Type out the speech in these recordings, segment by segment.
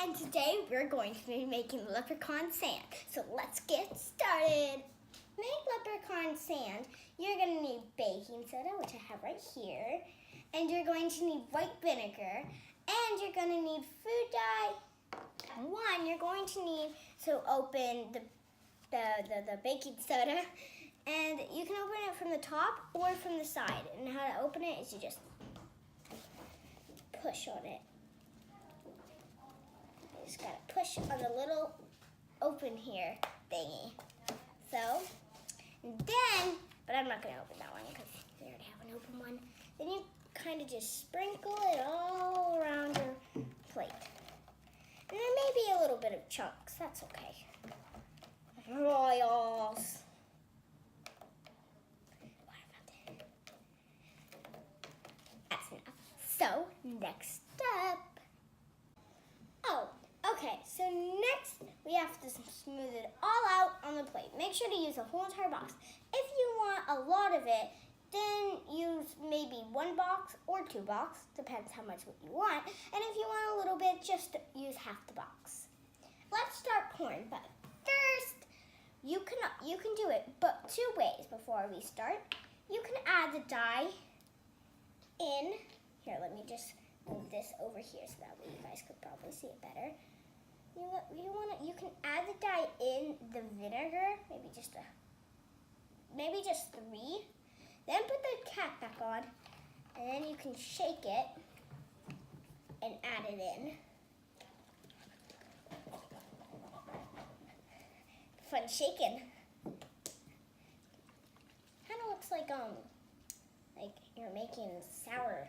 and today we're going to be making leprechaun sand. So let's get started. To make leprechaun sand, you're going to need baking soda, which I have right here, and you're going to need white vinegar, and you're going to need food dye. One, you're going to need to open the baking soda, and you can open it from the top or from the side. And how to open it is you just push on it. You just gotta push on the little open here thingy. So, and then, but I'm not gonna open that one because we already have an open one. Then you kind of just sprinkle it all around your plate. And there may be a little bit of chunks, that's okay. Royals. What about that? That's enough. So, next up. Oh, okay. So next we have to smooth it all out on the plate. Make sure to use the whole entire box. If you want a lot of it, then use maybe one box or two boxes. Depends how much you want. And if you want a little bit, just use half the box. Let's start pouring, but first, you can do it, but two ways before we start. You can add the dye in. Here, let me just move this over here so that way you guys could probably see it better. You can add the dye in the vinegar, maybe just three. Then put the cap back on, and then you can shake it and add it in. Fun shaking. Kind of looks like you're making sour.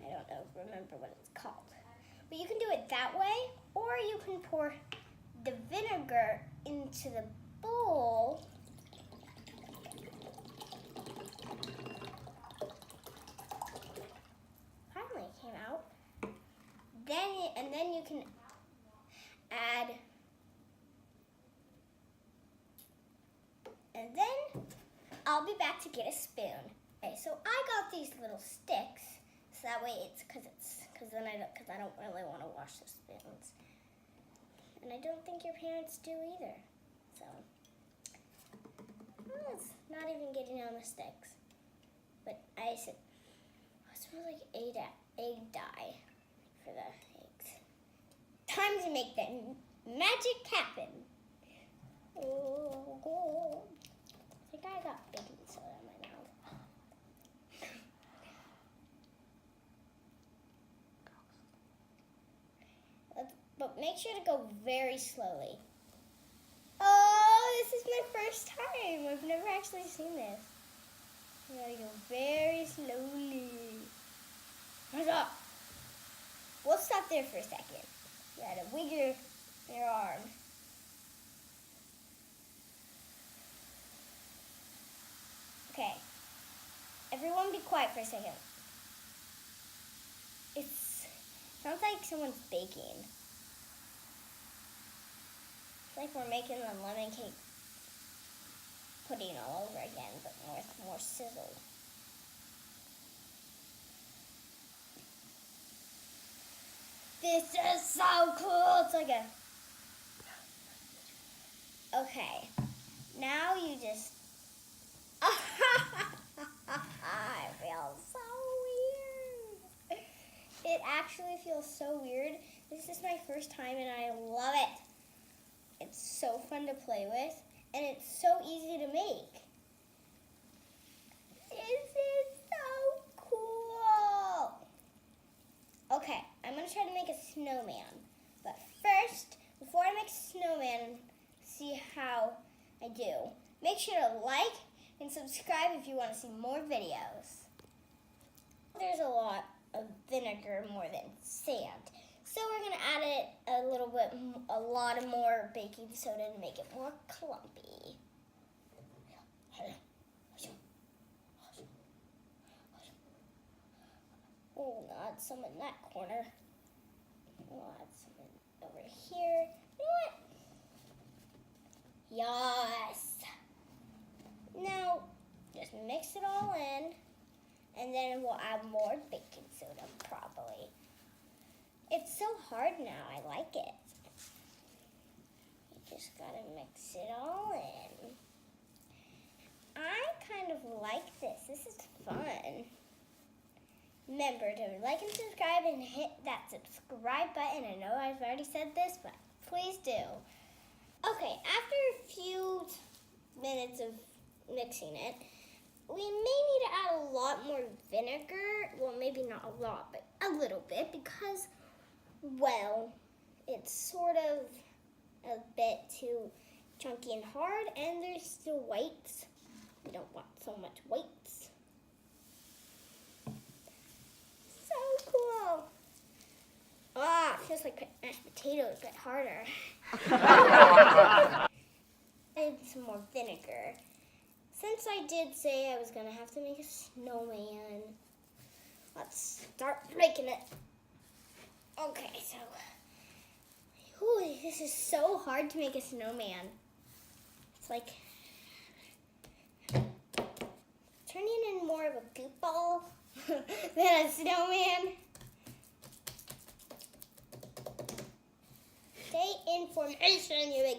I don't remember what it's called. But you can do it that way, or you can pour the vinegar into the bowl. Finally it came out. Then you can add. And then I'll be back to get a spoon. Okay, so I got these little sticks, so that way because I don't really want to wash the spoons, and I don't think your parents do either. So it's not even getting on the sticks. But I said, it smells like egg dye for the eggs. Time to make the magic happen. Oh, I think I got baking soda in my mouth. But make sure to go very slowly. Oh, this is my first time. I've never actually seen this. You gotta go very slowly. We'll stop there for a second. You gotta wiggle your arm. Okay, everyone be quiet for a second. It sounds like someone's baking. It's like we're making the lemon cake pudding all over again, but with more sizzle. This is so cool. It's like okay, now you just it feels so weird. It actually feels so weird. This is my first time and I love it. It's so fun to play with and it's so easy to make. This is so cool. Okay, I'm going to try to make a snowman. But first, before I make a snowman, see how I do. Make sure to like and subscribe if you want to see more videos. There's a lot of vinegar more than sand. So we're going to add it a lot of more baking soda to make it more clumpy. We'll add some in that corner. We'll add some over here. You know what? Yes. Now, just mix it all in, and then we'll add more baking soda, probably. It's so hard now. I like it. You just gotta mix it all in. I kind of like this. This is fun. Remember to like and subscribe and hit that subscribe button. I know I've already said this, but please do. Okay, after a few minutes of mixing it, we may need to add a lot more vinegar. Well, maybe not a lot, but a little bit because, well, it's sort of a bit too chunky and hard, and there's still whites. We don't want so much whites. So cool. Ah, it feels like mashed potatoes, but harder. Add some more vinegar. Since I did say I was going to have to make a snowman, let's start making it. Okay, so, this is so hard to make a snowman. It's like turning in more of a goop ball than a snowman. Stay in formation, you big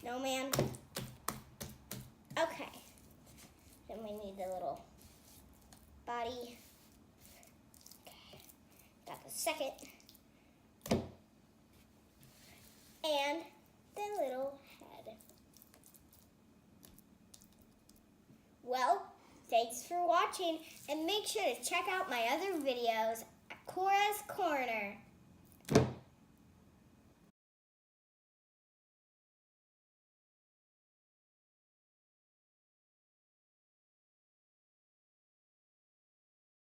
snowman. Okay, then we need the little body. Okay, got the second. And the little head. Well, thanks for watching, and make sure to check out my other videos at Cora's Corner.